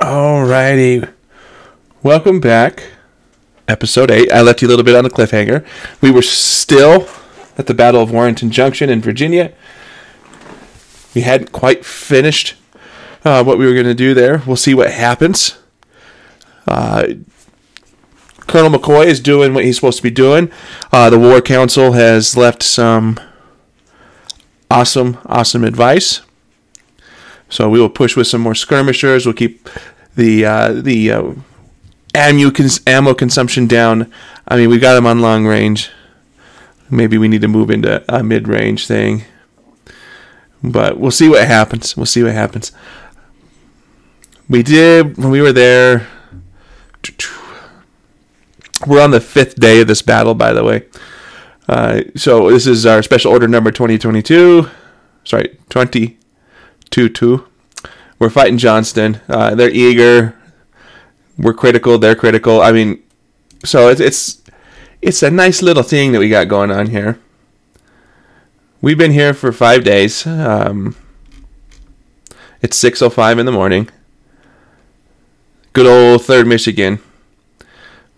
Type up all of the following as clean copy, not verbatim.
Alrighty. Welcome back. Episode 8. I left you a little bit on a cliffhanger. We were still at the Battle of Warrenton Junction in Virginia. We hadn't quite finished what we were going to do there. We'll see what happens. Colonel McCoy is doing what he's supposed to be doing. The War Council has left some awesome advice. So we will push with some more skirmishers. We'll keep the ammo consumption down. I mean, we got them on long range. Maybe we need to move into a mid-range thing. But we'll see what happens. We did, when we were there, we're on the 5th day of this battle, by the way. So this is our special order number 2022. Sorry, 2022. We're fighting Johnston. They're eager. We're critical. They're critical. I mean, so it's a nice little thing that we got going on here. We've been here for 5 days. It's 6:05 in the morning. Good old 3rd Michigan.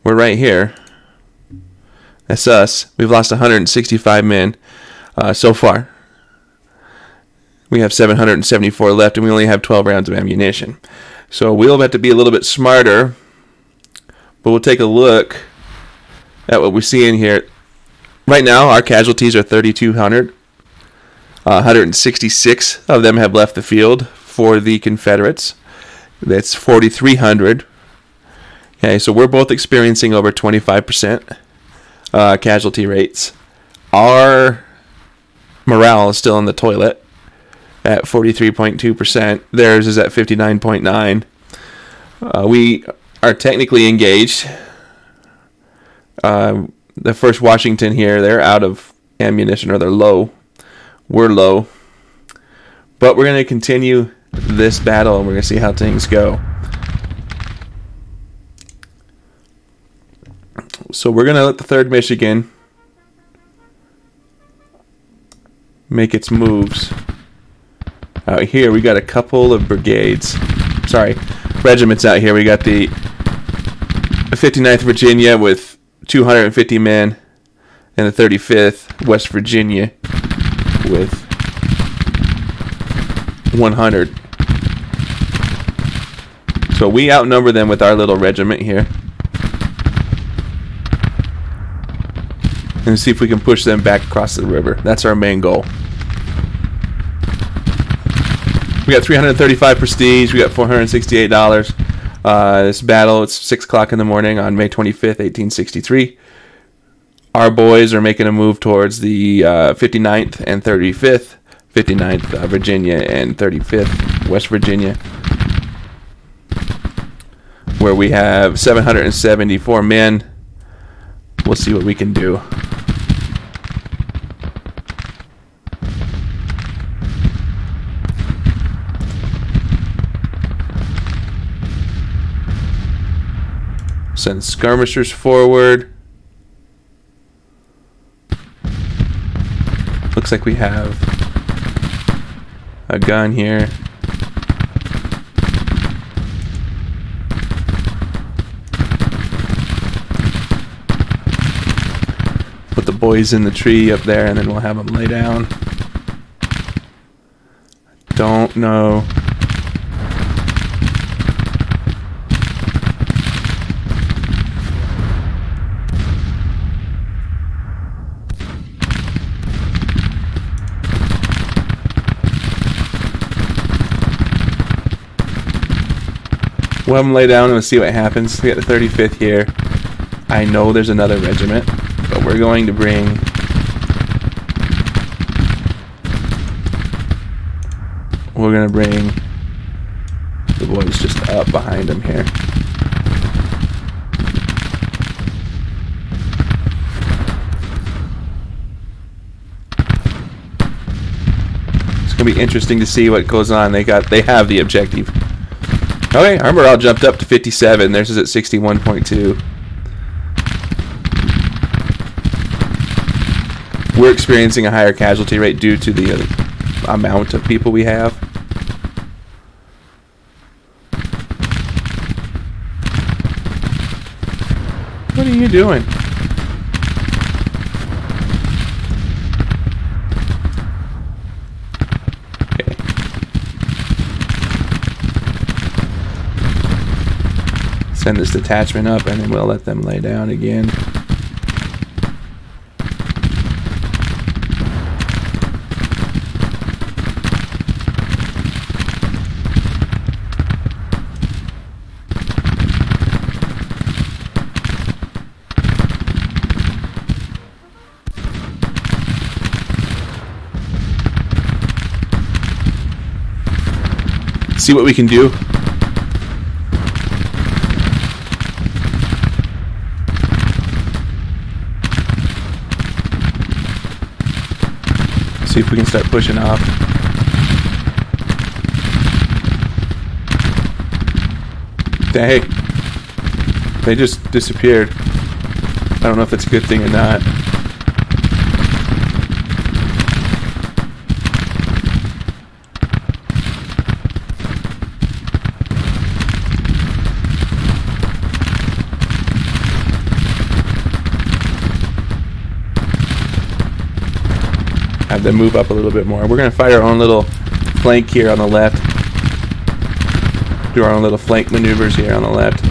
We're right here. That's us. We've lost 165 men so far. We have 774 left, and we only have 12 rounds of ammunition. So we'll have to be a little bit smarter, but we'll take a look at what we're seeing here. Right now, our casualties are 3,200. 166 of them have left the field for the Confederates. That's 4,300. Okay, so we're both experiencing over 25% casualty rates. Our morale is still in the toilet at 43.2%. Theirs is at 59.9%. We are technically engaged. The 1st Washington here, they're out of ammunition, or they're low. We're low. But we're going to continue this battle, and we're going to see how things go. So we're going to let the 3rd Michigan make its moves. Out here, we got a couple of regiments out here. We got the 59th Virginia with 250 men, and the 35th West Virginia with 100. So we outnumber them with our little regiment here. And see if we can push them back across the river. That's our main goal. We got 335 prestige. We got $468. This battle, it's 6 o'clock in the morning on May 25th, 1863. Our boys are making a move towards the 59th and 35th. 59th Virginia and 35th West Virginia, where we have 774 men. We'll see what we can do. Send skirmishers forward. Looks like we have a gun here. Put the boys in the tree up there, and then we'll have them lay down. Don't know. We'll have them lay down and we'll see what happens. We got the 35th here. I know there's another regiment, but we're going to bring the boys just up behind them here. It's gonna be interesting to see what goes on. They have the objective. Okay, our morale jumped up to 57. Theirs is at 61.2. We're experiencing a higher casualty rate due to the amount of people we have. What are you doing? Okay. Send this detachment up and then we'll let them lay down again. See what we can do. See if we can start pushing off. Hey, they just disappeared. I don't know if that's a good thing or not. Have them move up a little bit more. We're going to fight our own little flank here on the left. Do our own little flank maneuvers here on the left.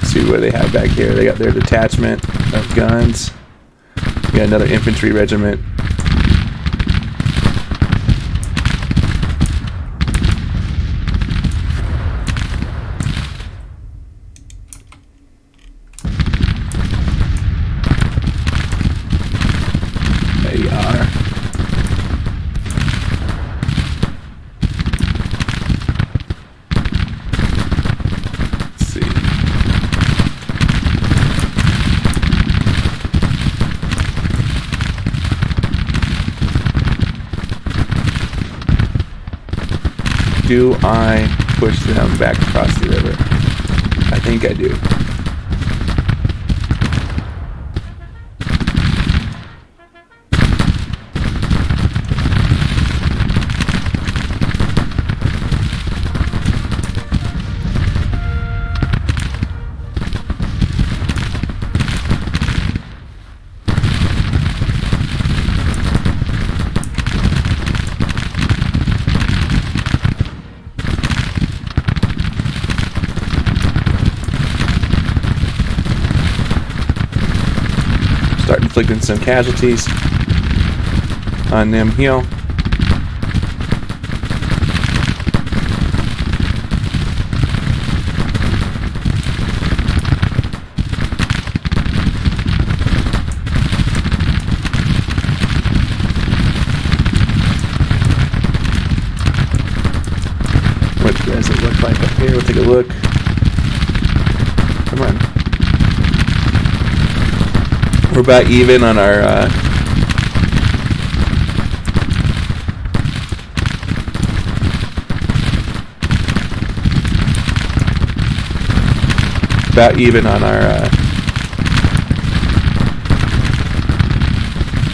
See what they have back here. They got their detachment of guns. We got another infantry regiment. There you are. Do I push them back across the river? I think I do. Start inflicting some casualties on them here. What does it look like up here? We'll take a look. Come on. We're about even on our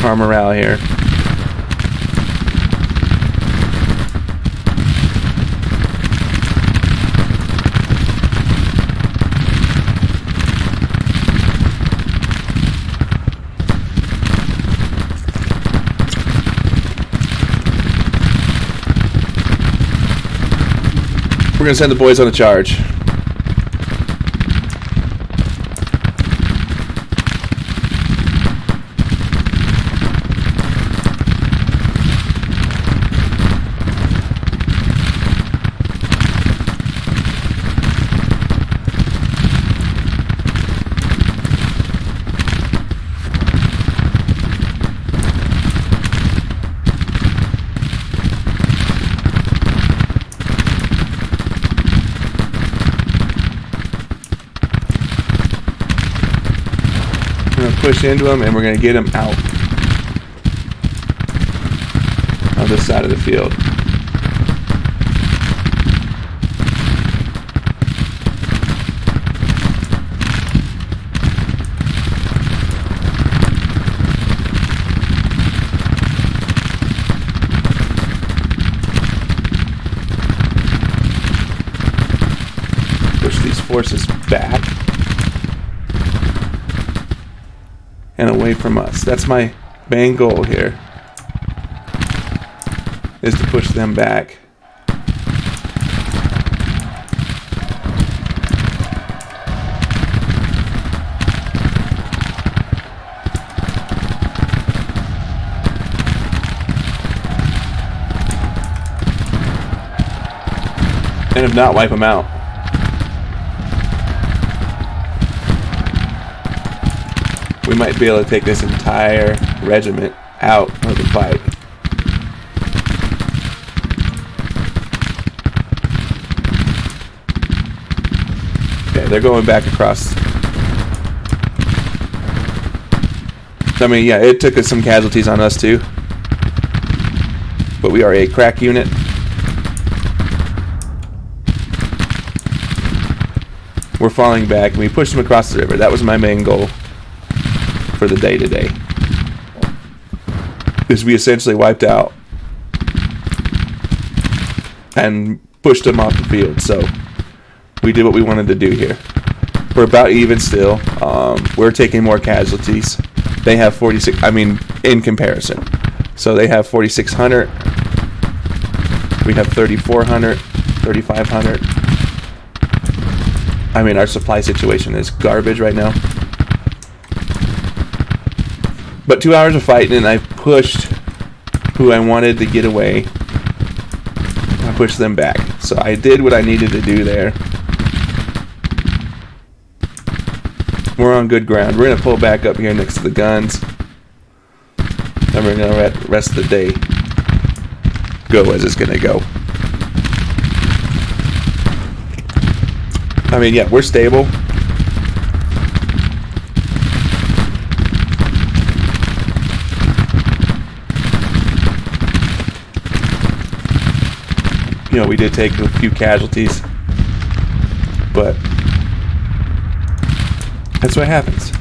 our morale here. We're going to send the boys on a charge. We're going to push into them and we're going to get them out. on this side of the field. Push these forces back and away from us. That's my main goal here, is to push them back. And if not, wipe them out. We might be able to take this entire regiment out of the fight. Okay, they're going back across. I mean, yeah, it took us some casualties on us too. But we are a crack unit. We're falling back, and we pushed them across the river. That was my main goal for the day today. Is we essentially wiped out and pushed them off the field. So we did what we wanted to do here. We're about even still. We're taking more casualties. They have 46, I mean, in comparison. So they have 4,600. We have 3,400, 3,500. I mean, our supply situation is garbage right now. But 2 hours of fighting, and I pushed who I wanted to get away. I pushed them back. So I did what I needed to do there. We're on good ground. We're going to pull back up here next to the guns. And we're going to let the rest of the day go as it's going to go. I mean, yeah, we're stable. You know, we did take a few casualties, but that's what happens.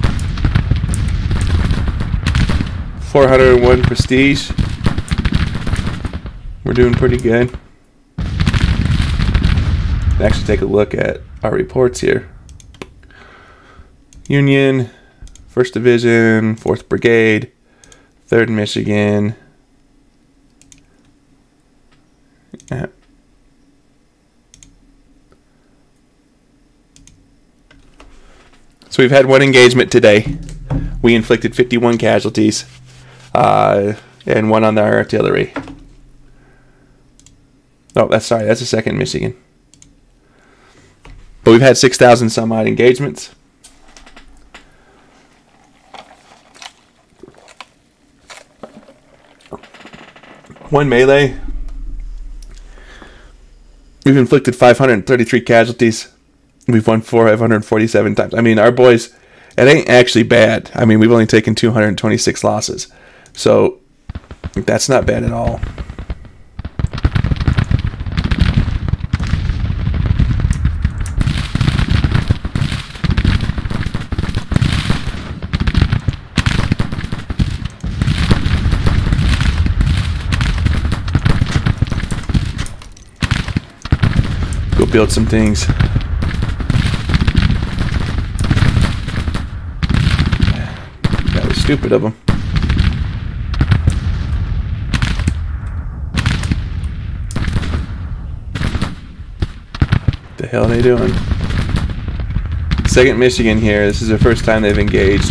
401 prestige. We're doing pretty good. Actually, take a look at our reports here. Union, 1st Division, 4th Brigade, 3rd Michigan. Yeah. So we've had one engagement today. We inflicted 51 casualties, and one on our artillery. Oh, that's the 2nd Michigan. But we've had 6,000 some odd engagements. One melee. We've inflicted 533 casualties. We've won 547 times. I mean, our boys, it ain't actually bad. I mean, we've only taken 226 losses. So, that's not bad at all. Go build some things. That was stupid of them. What the hell are they doing? 2nd Michigan here. This is the first time they've engaged.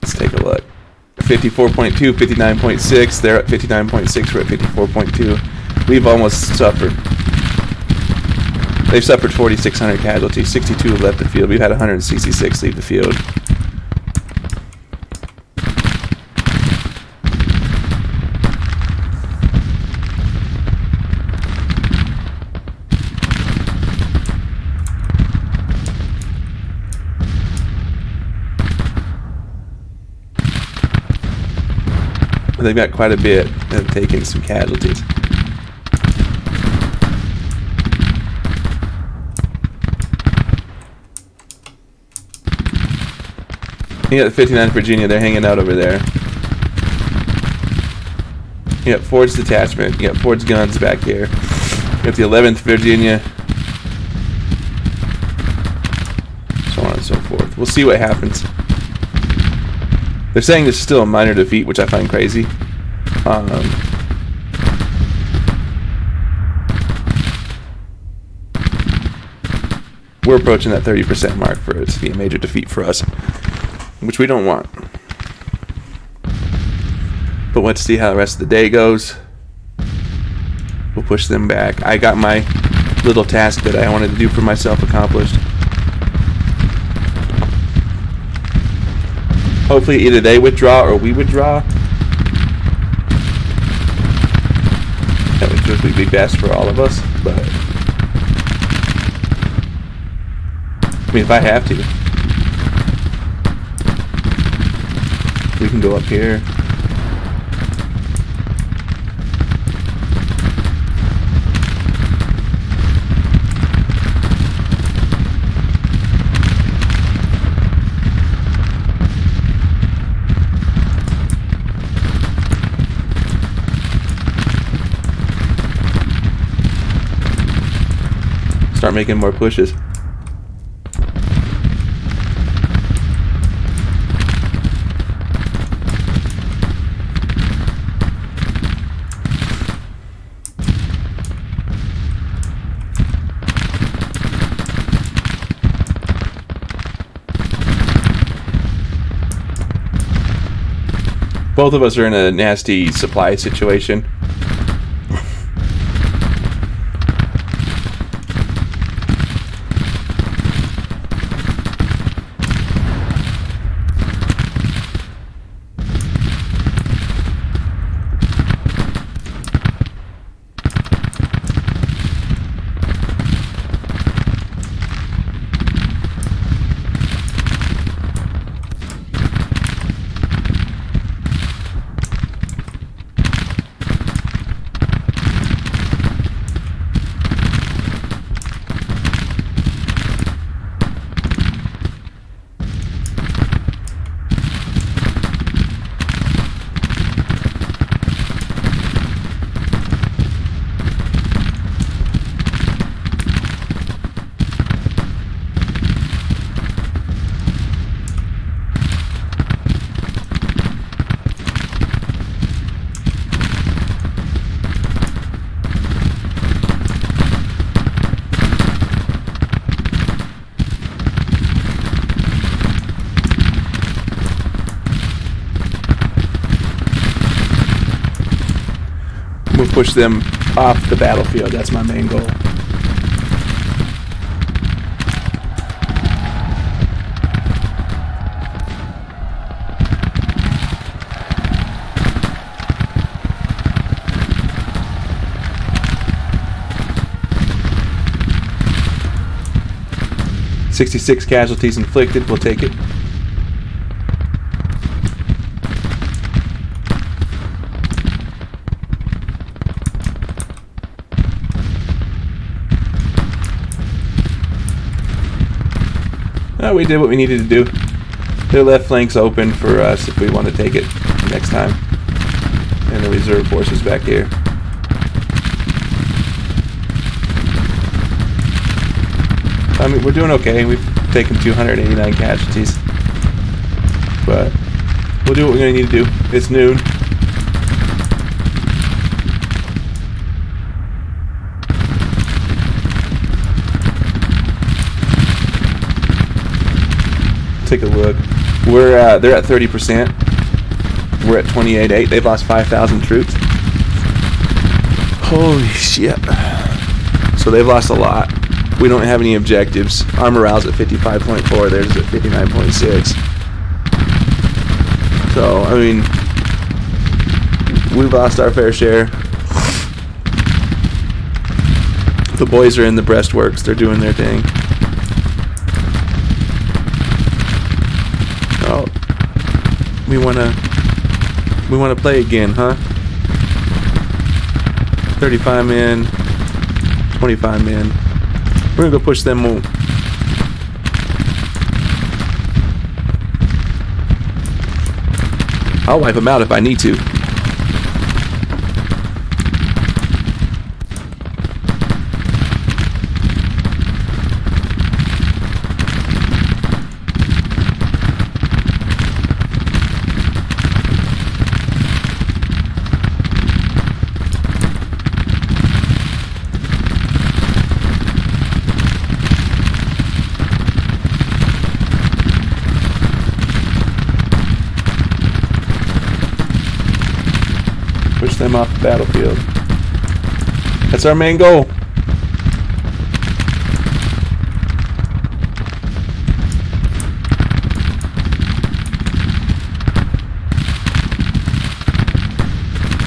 Let's take a look. 54.2, 59.6. They're at 59.6. We're at 54.2. We've almost suffered. They've suffered 4,600 casualties. 62 have left the field. We've had 166 leave the field. They've got quite a bit and have taken some casualties. You got the 59th Virginia, they're hanging out over there. You got Ford's detachment, you got Ford's guns back here. You got the 11th Virginia. So on and so forth. We'll see what happens. They're saying this is still a minor defeat, which I find crazy. We're approaching that 30% mark for it to be a major defeat for us, which we don't want. But let's see how the rest of the day goes. We'll push them back. I got my little task that I wanted to do for myself accomplished. Hopefully either they withdraw or we withdraw. That would just be best for all of us, but I mean, if I have to, we can go up here. Start making more pushes. Both of us are in a nasty supply situation. We'll push them off the battlefield. That's my main goal. "66 casualties inflicted." We'll take it. We did what we needed to do. Their left flank's open for us if we want to take it next time. And the reserve forces back here. I mean, we're doing okay. We've taken 289 casualties. But we'll do what we're going to need to do. It's noon. Take a look. They're at 30%. We're at 28.8. They've lost 5,000 troops. Holy shit. So they've lost a lot. We don't have any objectives. Our morale's at 55.4. Theirs is at 59.6. So, I mean, we've lost our fair share. The boys are in the breastworks. They're doing their thing. We want to We want to play again, huh? 35 men, 25 men. We're gonna go push them more. I'll wipe them out if I need to. Push them off the battlefield. That's our main goal.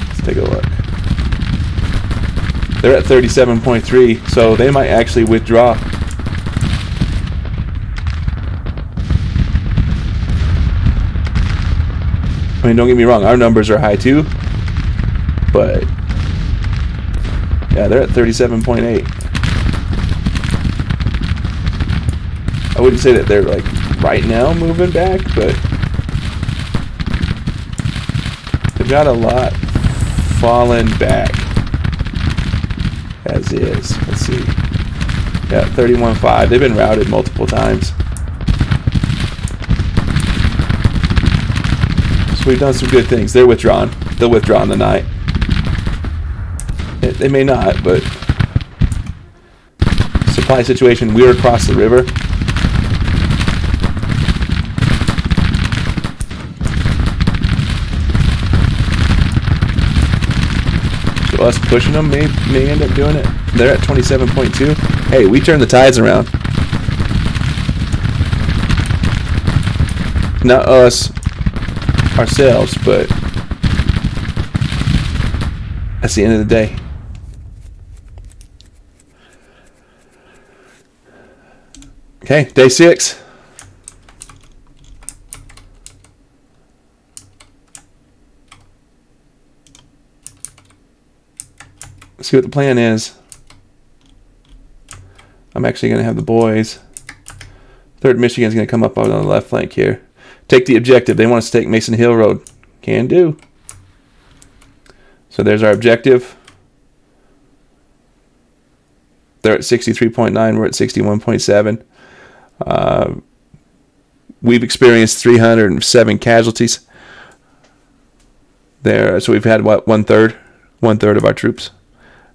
Let's take a look. They're at 37.3, so they might actually withdraw. I mean, don't get me wrong, our numbers are high too. But yeah, they're at 37.8. I wouldn't say that they're like right now moving back, but they've got a lot fallen back as is. Let's see. Yeah, 31.5. They've been routed multiple times. So we've done some good things. They're withdrawn. They'll withdraw in the night. They may not, but supply situation, we're across the river. So us pushing them may end up doing it. They're at 27.2. Hey, we turned the tides around. Not us ourselves, but that's the end of the day. Okay, day 6. Let's see what the plan is. I'm actually going to have the boys. 3rd Michigan's going to come up on the left flank here. Take the objective. They want us to take Mason Hill Road. Can do. So there's our objective. They're at 63.9. We're at 61.7. We've experienced 307 casualties there, so we've had what, one third of our troops,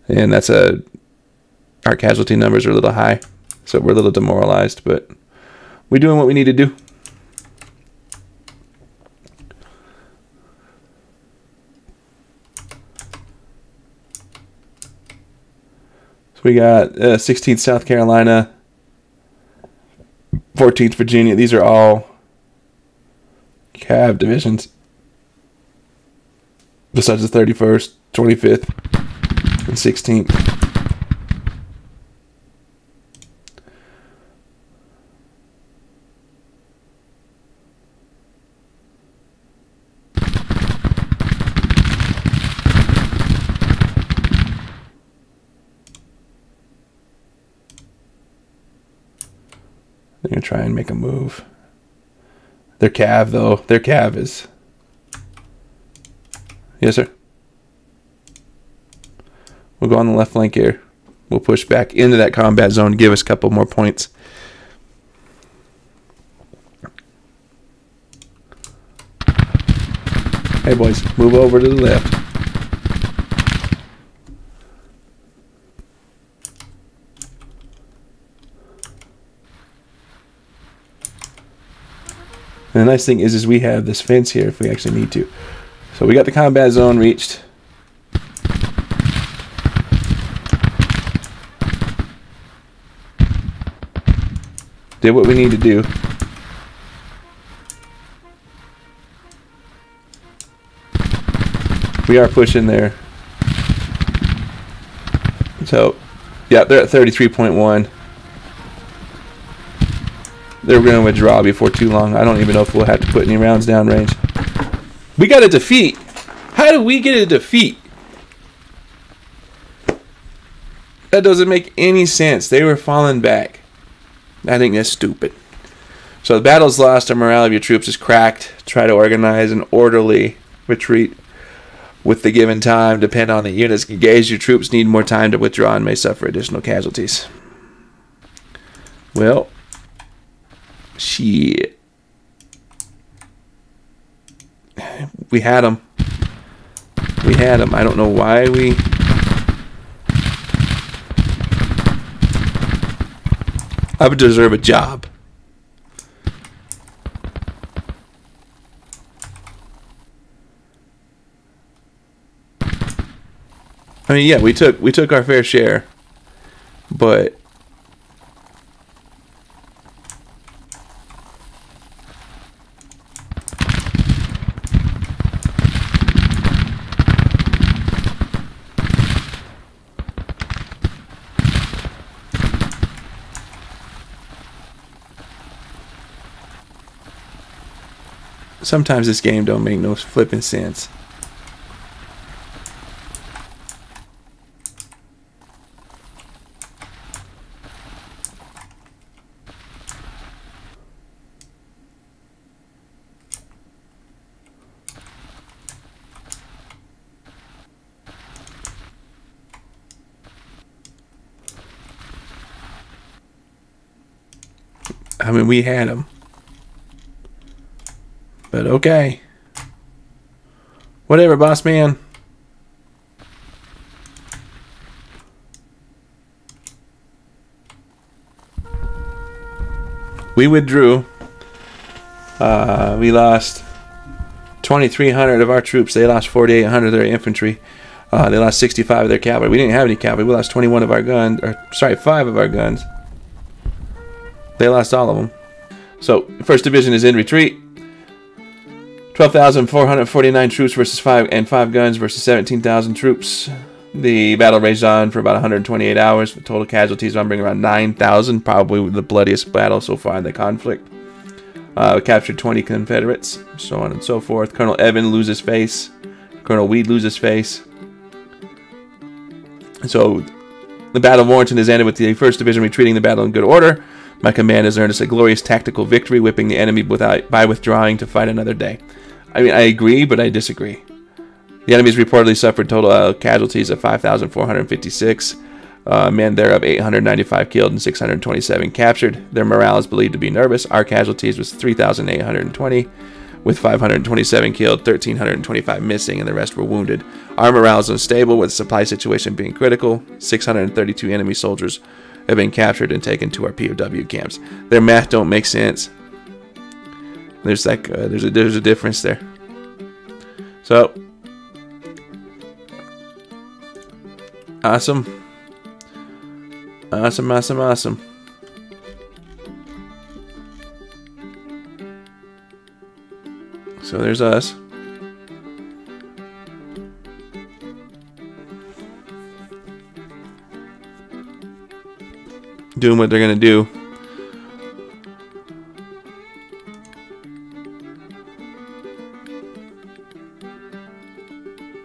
and that's our casualty numbers are a little high, so we're a little demoralized, but we're doing what we need to do. So we got 16th South Carolina, 14th Virginia. These are all Cav divisions. Besides the 31st, 25th, and 16th. They're going to try and make a move. Their Cav, though. Their Cav is... Yes, sir. We'll go on the left flank here. We'll push back into that combat zone to give us a couple more points. Hey, boys. Move over to the left. And the nice thing is we have this fence here if we actually need to. So we got the combat zone reached. Did what we need to do. We are pushing there. So, yeah, they're at 33.1. They're going to withdraw before too long. I don't even know if we'll have to put any rounds down range. We got a defeat. How did we get a defeat? That doesn't make any sense. They were falling back. I think that's stupid. So the battle's lost. Our morale of your troops is cracked. Try to organize an orderly retreat with the given time. Depend on the units engaged. Your troops need more time to withdraw and may suffer additional casualties. Well, shit. We had them. We had them. I don't know why we... I would deserve a job. I mean, yeah, we took our fair share, but sometimes this game don't make no flipping sense. I mean, we had them. But okay. Whatever, boss man. We withdrew. We lost 2,300 of our troops. They lost 4,800 of their infantry. They lost 65 of their cavalry. We didn't have any cavalry. We lost 21 of our guns. Or, sorry, 5 of our guns. They lost all of them. So, 1st Division is in retreat. 12,449 troops versus 5 guns versus 17,000 troops. The battle raged on for about 128 hours. The total casualties numbering around 9,000. Probably the bloodiest battle so far in the conflict. We captured 20 Confederates, so on and so forth. Colonel Evan loses face. Colonel Weed loses face. So, the Battle of Warrenton has ended with the 1st Division retreating the battle in good order. My command has earned us a glorious tactical victory, whipping the enemy by withdrawing to fight another day. I mean, I agree, but I disagree. The enemies reportedly suffered total casualties of 5,456. Men thereof 895 killed and 627 captured. Their morale is believed to be nervous. Our casualties was 3,820, with 527 killed, 1,325 missing, and the rest were wounded. Our morale is unstable, with the supply situation being critical. 632 enemy soldiers have been captured and taken to our POW camps. Their math don't make sense. There's like there's a difference there. So awesome, awesome, awesome, awesome. So there's us. Doing what they're gonna do.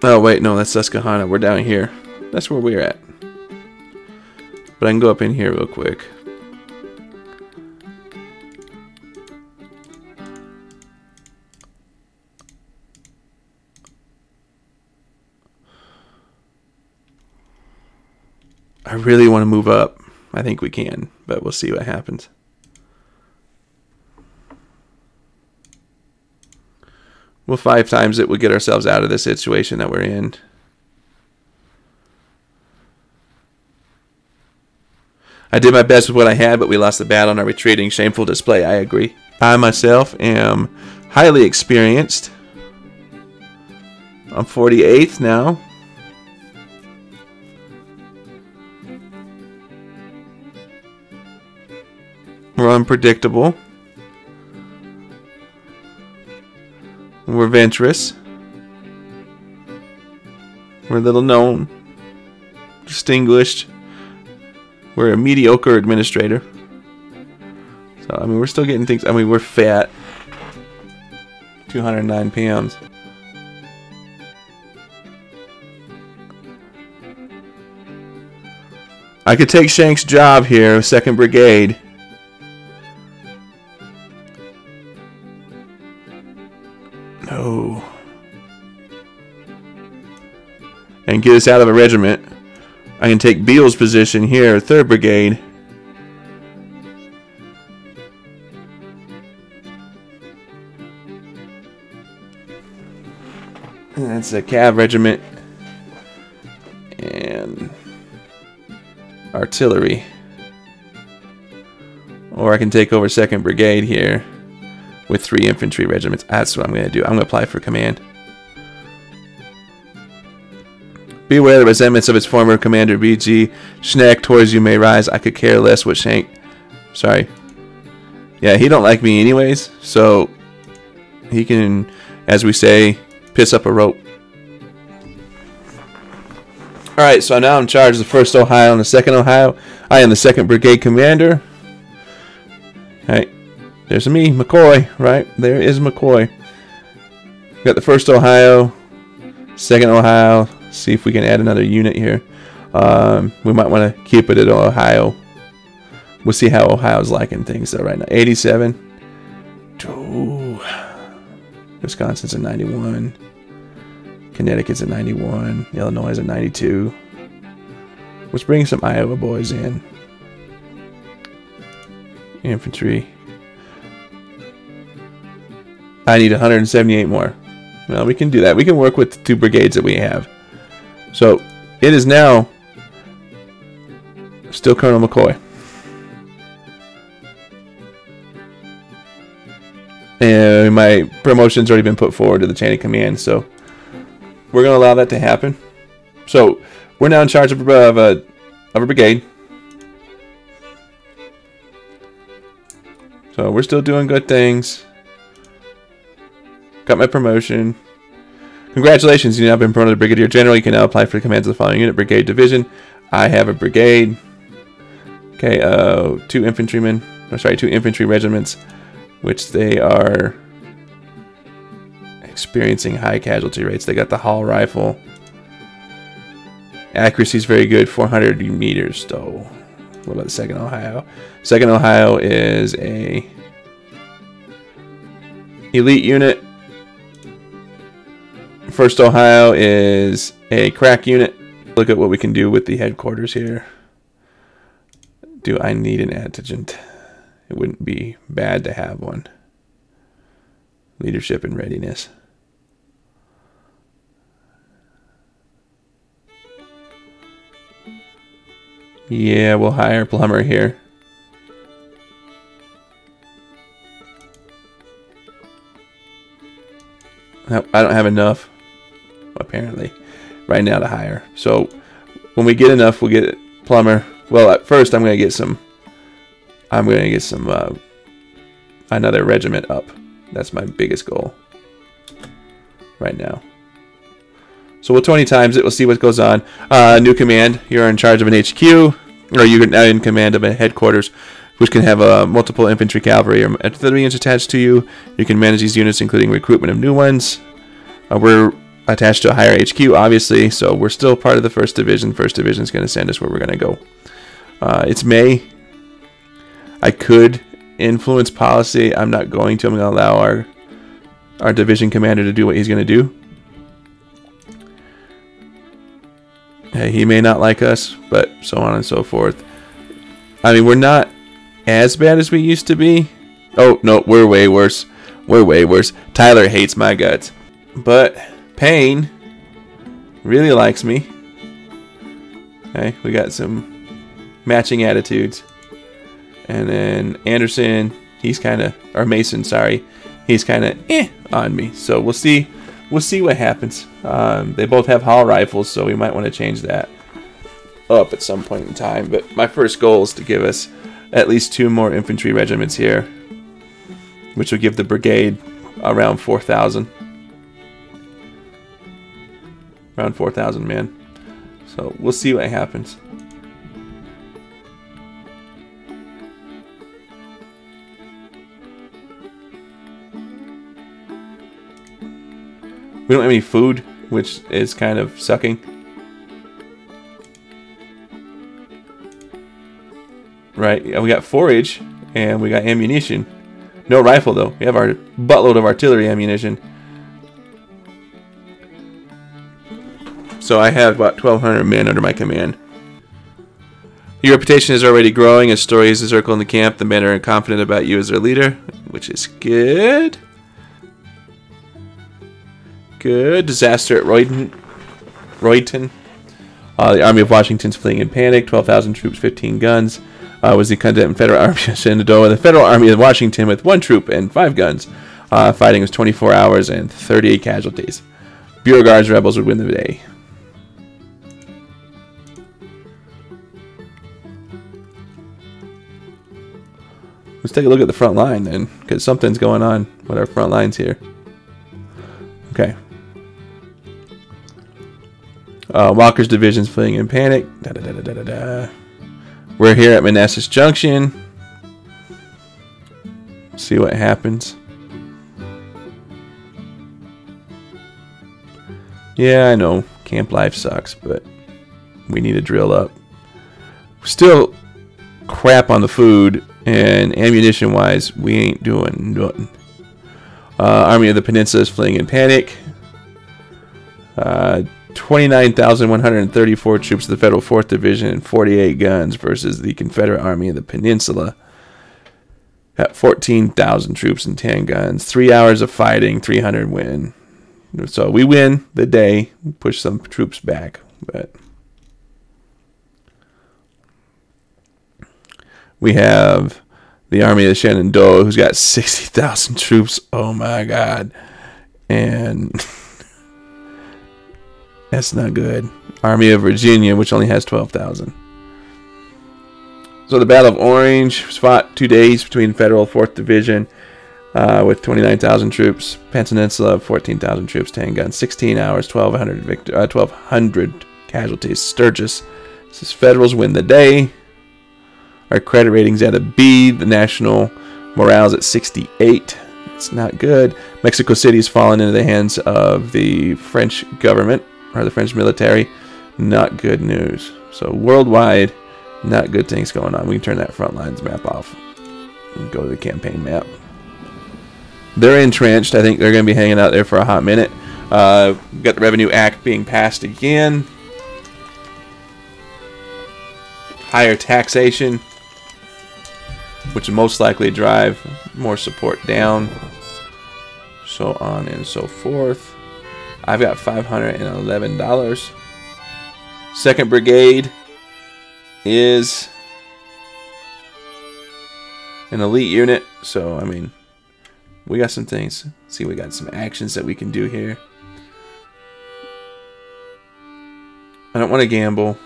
Oh wait, no, that's Susquehanna. We're down here. That's where we're at. But I can go up in here real quick. I really want to move up. I think we can, but we'll see what happens. Well, 5 times it will get ourselves out of the situation that we're in. I did my best with what I had, but we lost the battle and are retreating. Shameful display, I agree. I myself am highly experienced. I'm 48th now. We're unpredictable. We're venturous. We're little known. Distinguished. We're a mediocre administrator. So, I mean, we're still getting things. I mean, we're fat. 209 pounds. I could take Shank's job here, 2nd Brigade. No. And get us out of a regiment. I can take Beale's position here, 3rd Brigade. And that's a cav regiment. And artillery. Or I can take over 2nd Brigade here with 3 infantry regiments. That's what I'm going to do. I'm going to apply for command. Beware the resentments of its former commander, BG. Schneck, towards you may rise. I could care less what Shank... Sorry. Yeah, he don't like me anyways, so he can, as we say, piss up a rope. Alright, so now I'm in charge of the 1st Ohio and the 2nd Ohio. I am the 2nd Brigade commander. Alright, there's me, McCoy, right? There is McCoy. Got the 1st Ohio, 2nd Ohio. See if we can add another unit here. We might want to keep it at Ohio. We'll see how Ohio's liking things though right now. 87. Ooh. Wisconsin's at 91. Connecticut's at 91. Illinois is at 92. Let's bring some Iowa boys in. Infantry. I need 178 more. Well, we can do that. We can work with the 2 brigades that we have. So, it is now still Colonel McCoy. And my promotion's already been put forward to the chain of command, so we're going to allow that to happen. So, we're now in charge of a brigade. So, we're still doing good things. Got my promotion. Congratulations, you have now been promoted to Brigadier General. You can now apply for the commands of the following unit. Brigade Division. I have a brigade. Okay, 2 infantrymen. I'm sorry, 2 infantry regiments, which they are experiencing high casualty rates. They got the Hall rifle. Accuracy is very good, 400 meters though. What about the 2nd Ohio? 2nd Ohio is a elite unit. 1st Ohio is a crack unit. Look at what we can do with the headquarters here. Do I need an adjutant? It wouldn't be bad to have one. Leadership and readiness. Yeah, we'll hire a plumber here. Nope, I don't have enough, apparently, right now to hire. So when we get enough, we'll get a plumber. Well, at first, I'm going to get some. Another regiment up. That's my biggest goal right now. So we'll 20 times it. We'll see what goes on. New command. You're in charge of an HQ, or you're now in command of a headquarters, which can have multiple infantry, cavalry, or artillery units attached to you. You can manage these units, including recruitment of new ones. We're attached to a higher HQ, obviously, so we're still part of the 1st Division. 1st Division is going to send us where we're going to go. It's May. I could influence policy. I'm not going to. I'm going to allow our division commander to do what he's going to do. He may not like us, but so on and so forth. I mean, we're not as bad as we used to be. Oh, no, we're way worse. We're way worse. Tyler hates my guts. But Payne really likes me. Okay, we got some matching attitudes. And then Anderson, he's kind of, or Mason, sorry, he's kind of on me. So we'll see what happens. They both have Hall rifles, so we might want to change that up at some point in time. But my first goal is to give us at least 2 more infantry regiments here, which will give the brigade around 4,000. Around 4,000 men. So we'll see what happens. We don't have any food, which is kind of sucking. right? We got forage and we got ammunition. No rifle though. We have our buttload of artillery ammunition. So I have about 1,200 men under my command. Your reputation is already growing as stories are circling the camp. The men are confident about you as their leader, which is good. Good. Disaster at Royton. The Army of Washington's fleeing in panic. 12,000 troops, 15 guns. Was the Confederate Army of Shenandoah. The Federal Army of Washington with 1 troop and 5 guns. Fighting was 24 hours and 38 casualties. Beauregard's rebels would win the day. Let's take a look at the front line then, because something's going on with our front lines here. Okay. Walker's division's fleeing in panic. We're here at Manassas Junction. See what happens. Yeah, I know camp life sucks, but we need to drill up. Still crap on the food, and ammunition wise we ain't doing nothing. Army of the Peninsula is fleeing in panic. 29,134 troops of the Federal 4th Division and 48 guns versus the Confederate Army of the Peninsula at 14,000 troops and 10 guns. 3 hours of fighting, 300 win. So we win the day, push some troops back, but we have the Army of the Shenandoah, who's got 60,000 troops. Oh my God. And that's not good. Army of Virginia, which only has 12,000. So the Battle of Orange was fought 2 days between Federal 4th Division with 29,000 troops. Peninsula, 14,000 troops, 10 guns, 16 hours, 1,200 casualties. Sturgis says Federals win the day. Our credit rating's at a B. The national morale's at 68. It's not good. Mexico City's fallen into the hands of the French government, or the French military. Not good news. So worldwide, not good things going on. We can turn that front lines map off and go to the campaign map. They're entrenched. I think they're going to be hanging out there for a hot minute. Got the Revenue Act being passed again. Higher taxation, which will most likely drive more support down. So on and so forth. I've got $511. 2nd Brigade is an elite unit. So, I mean, we got some things. See, we got some actions that we can do here. I don't want to gamble.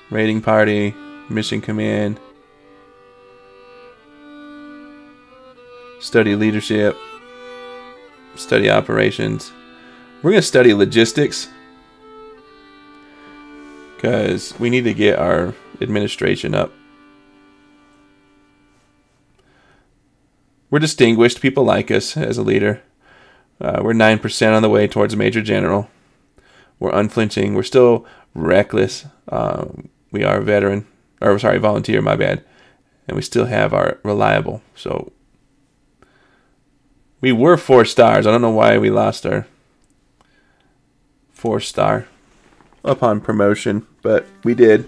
Raiding party, mission command, study leadership, study operations. We're going to study logistics because we need to get our administration up. We're distinguished. People like us as a leader. We're 9% on the way towards a major general. We're unflinching. We're still reckless. We are a veteran, or sorry, volunteer, my bad. And we still have our reliable. So we were 4 stars. I don't know why we lost our 4-star upon promotion, but we did.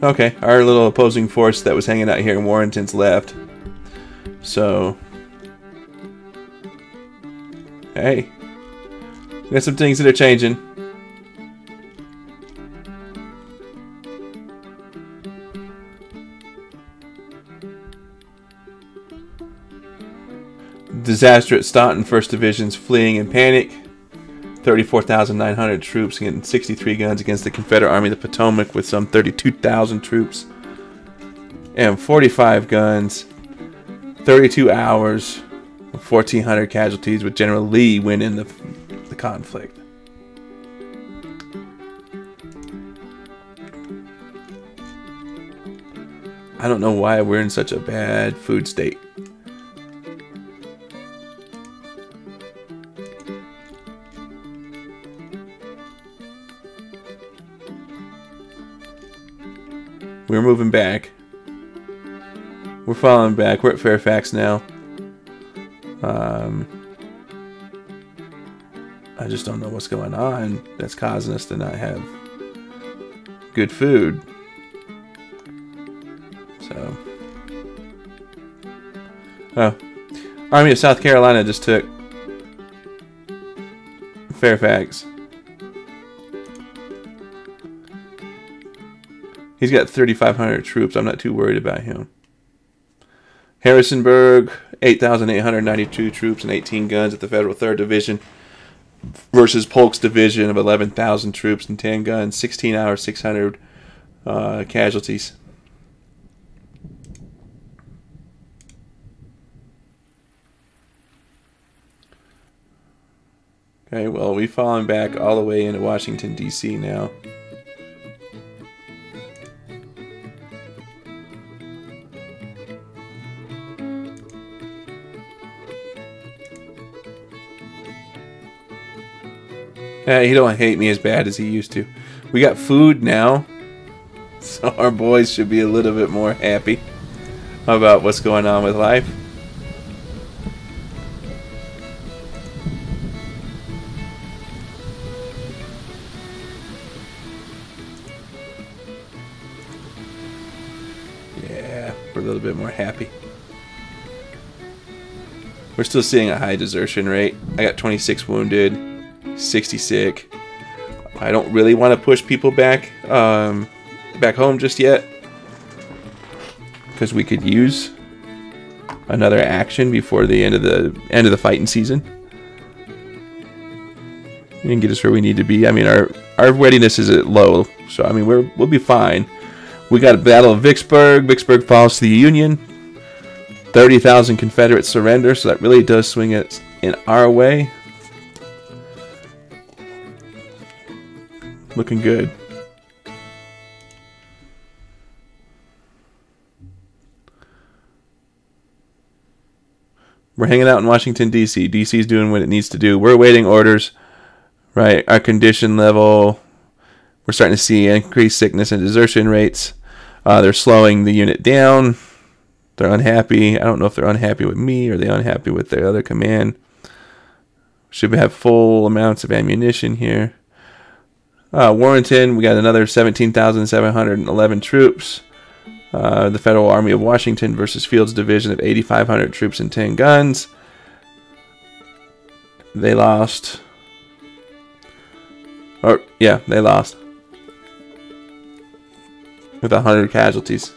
Okay, our little opposing force that was hanging out here in Warrenton's left. So, hey, we got some things that are changing. Disaster at Staunton, 1st Division's fleeing in panic. 34,900 troops against 63 guns against the Confederate Army of the Potomac with some 32,000 troops and 45 guns. 32 hours, 1,400 casualties with General Lee winning the conflict. I don't know why we're in such a bad food state. We're moving back. We're falling back. We're at Fairfax now. I just don't know what's going on that's causing us to not have good food. So, oh, Army of South Carolina just took Fairfax. He's got 3,500 troops. I'm not too worried about him. Harrisonburg, 8,892 troops and 18 guns at the Federal 3rd Division versus Polk's division of 11,000 troops and 10 guns. 16 hours, 600 casualties. Okay, well, we've fallen back all the way into Washington, D.C. now. He don't hate me as bad as he used to. We got food now, so our boys should be a little bit more happy about what's going on with life. Yeah, we're a little bit more happy. We're still seeing a high desertion rate. I got 26 wounded. 60 sick. I don't really want to push people back back home just yet, because we could use another action before the end of the fighting season and get us where we need to be. I mean, our readiness is at low, so I mean we'll be fine. We got a Battle of Vicksburg. Vicksburg falls to the Union. 30,000 Confederates surrender, so that really does swing it in our way. Looking good. We're hanging out in Washington, D.C. D.C. is doing what it needs to do. We're awaiting orders, right? Our condition level, we're starting to see increased sickness and desertion rates. They're slowing the unit down. They're unhappy. I don't know if they're unhappy with me or they're unhappy with their other command. Should have full amounts of ammunition here. Warrenton, we got another 17,711 troops. The Federal Army of Washington versus Fields Division of 8,500 troops and 10 guns. They lost. They lost. With 100 casualties.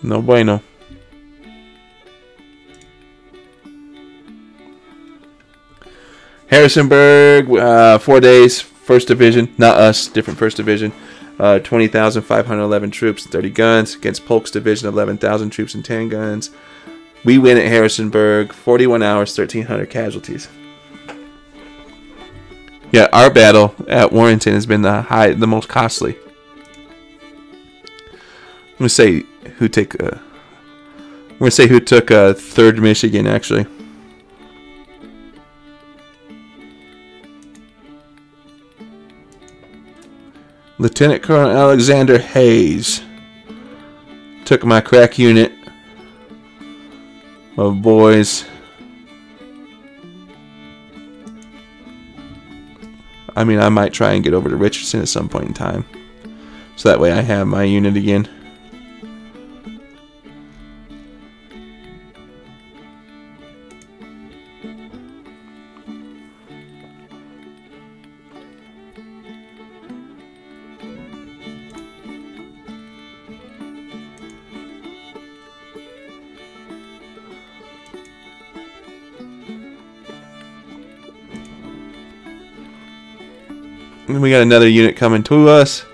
No bueno. Harrisonburg, 4 days, 1st Division, not us, different 1st Division, 20,511 troops, 30 guns, against Polk's Division, 11,000 troops and 10 guns. We win at Harrisonburg, 41 hours, 1,300 casualties. Yeah, our battle at Warrenton has been the most costly. I'm gonna say who took 3rd Michigan actually. Lieutenant Colonel Alexander Hayes took my crack unit of boys. I mean, I might try and get over to Richardson at some point in time, so that way I have my unit again. And we got another unit coming to us.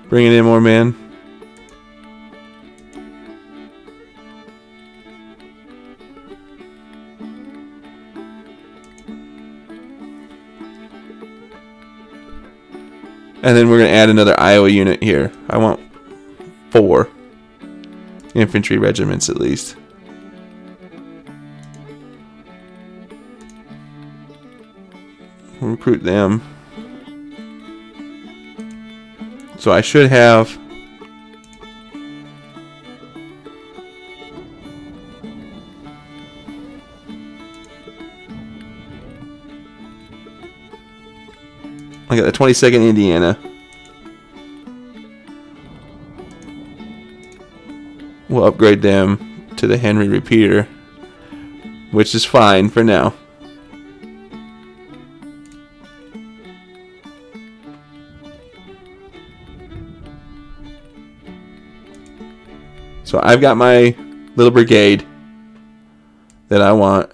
Bringing in more men. And then we're going to add another Iowa unit here. I want 4 infantry regiments at least. We'll recruit them. So I should have I got the 22nd Indiana. We'll upgrade them to the Henry Repeater, which is fine for now. So I've got my little brigade that I want.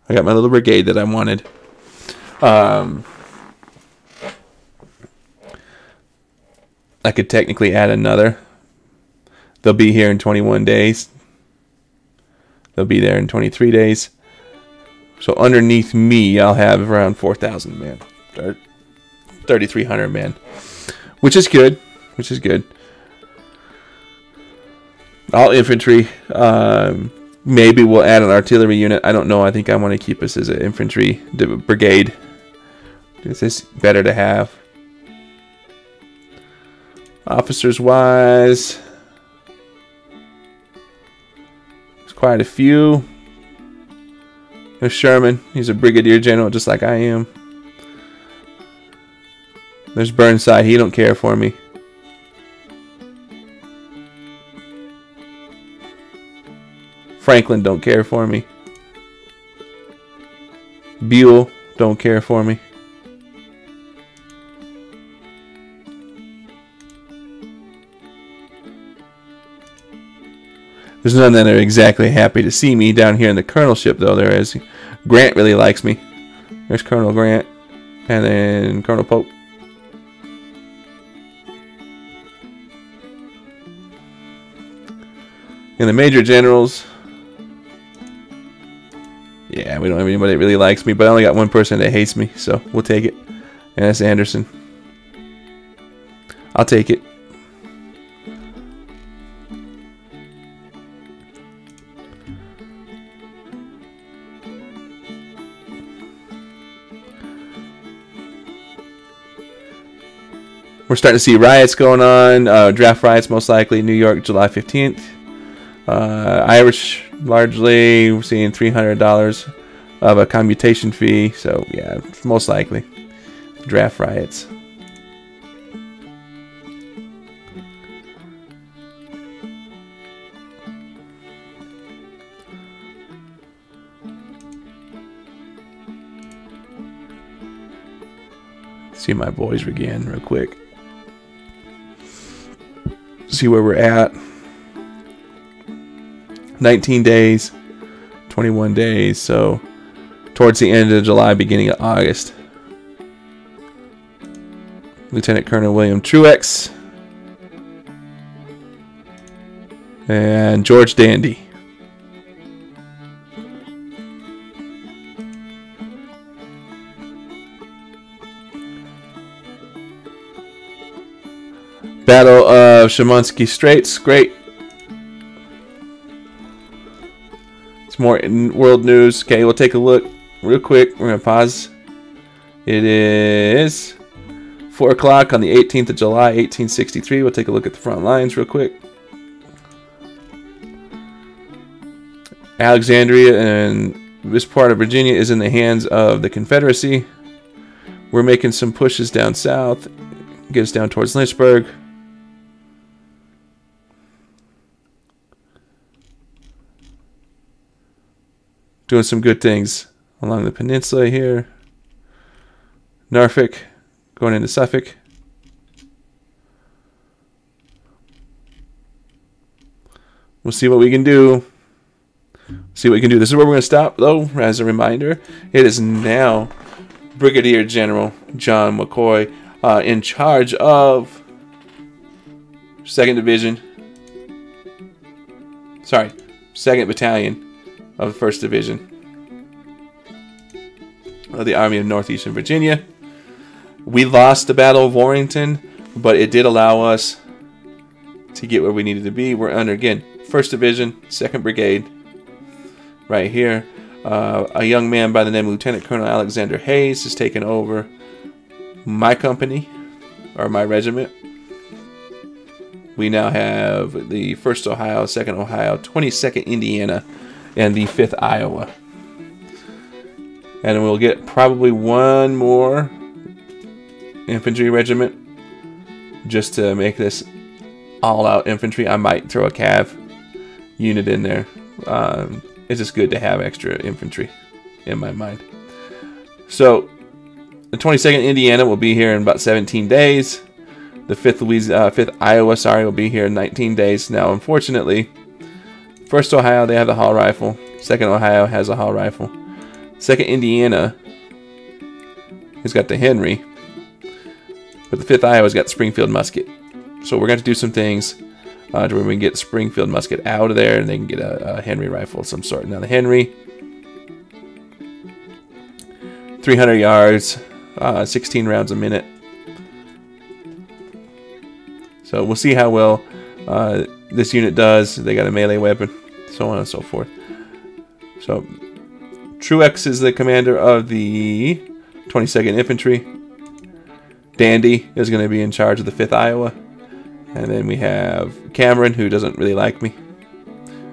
I got my little brigade that I wanted. I could technically add another. They'll be here in 21 days. They'll be there in 23 days. So underneath me, I'll have around 4,000 men. Or 3,300 men. Which is good. Which is good. All infantry. Maybe we'll add an artillery unit. I don't know. I think I want to keep us as an infantry brigade. This is better to have. Officers wise, there's quite a few. There's Sherman. He's a brigadier general just like I am. There's Burnside. He don't care for me. Franklin don't care for me. Buell don't care for me. There's none that are exactly happy to see me down here in the colonelship, though. There is. Grant really likes me. There's Colonel Grant. And then Colonel Pope. And the major generals. Yeah, we don't have anybody that really likes me, but I only got one person that hates me, so we'll take it. And that's Anderson. I'll take it. We're starting to see riots going on. Draft riots, most likely. New York, July 15th. Irish, largely, we're seeing $300 of a commutation fee. So, yeah, most likely. Draft riots. See my boys again real quick. See where we're at. 19 days, 21 days, so towards the end of July, beginning of August. Lieutenant Colonel William Truex and George Dandy. Battle of Shimonsky Straits, great. It's more in world news. Okay, we'll take a look real quick. We're going to pause. It is 4 o'clock on the 18th of July, 1863. We'll take a look at the front lines real quick. Alexandria and this part of Virginia is in the hands of the Confederacy. We're making some pushes down south. Get us down towards Lynchburg. Doing some good things along the peninsula here. Norfolk, going into Suffolk. We'll see what we can do. See what we can do. This is where we're going to stop, though, as a reminder. It is now Brigadier General John McCoy in charge of 2nd Division. Sorry, 2nd Battalion of the 1st Division of the Army of Northeastern Virginia. We lost the Battle of Warrington, but it did allow us to get where we needed to be. We're under, again, 1st Division, 2nd Brigade, right here. A young man by the name of Lieutenant Colonel Alexander Hayes has taken over my company, or my regiment. We now have the 1st Ohio, 2nd Ohio, 22nd Indiana, and the 5th Iowa. And we'll get probably one more infantry regiment just to make this all-out infantry. I might throw a cav unit in there. It's just good to have extra infantry in my mind. So the 22nd Indiana will be here in about 17 days. The 5th Iowa, will be here in 19 days. Now, unfortunately, 1st Ohio, they have the Hall rifle. 2nd Ohio has a Hall rifle. 2nd Indiana has got the Henry. But the 5th Iowa's got Springfield musket. So we're going to do some things to where we can get Springfield musket out of there and they can get a Henry rifle of some sort. Now the Henry, 300 yards, 16 rounds a minute. So we'll see how well this unit does. They got a melee weapon, so on and so forth. So Truex is the commander of the 22nd Infantry. Dandy is going to be in charge of the 5th Iowa. And then we have Cameron, who doesn't really like me.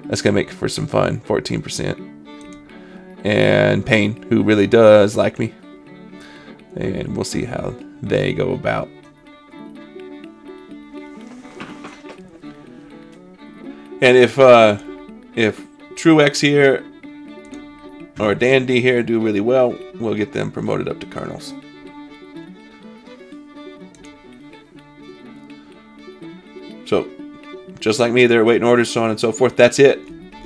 That's going to make for some fun, 14%. And Payne, who really does like me. And we'll see how they go about. And if Truex here or Dandy here do really well, we'll get them promoted up to colonels. So, just like me, they're waiting orders, so on and so forth. That's it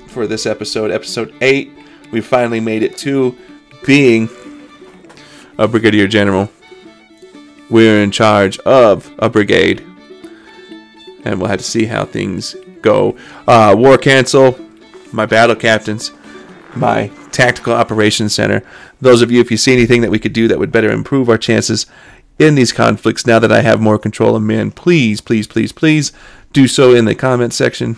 for this episode. Episode 8. We finally made it to being a Brigadier General. We're in charge of a brigade. And we'll have to see how things go. War Council, my battle captains, my Tactical Operations Center. Those of you, if you see anything that we could do that would better improve our chances in these conflicts, now that I have more control of men, please, please, please, please do so in the comment section.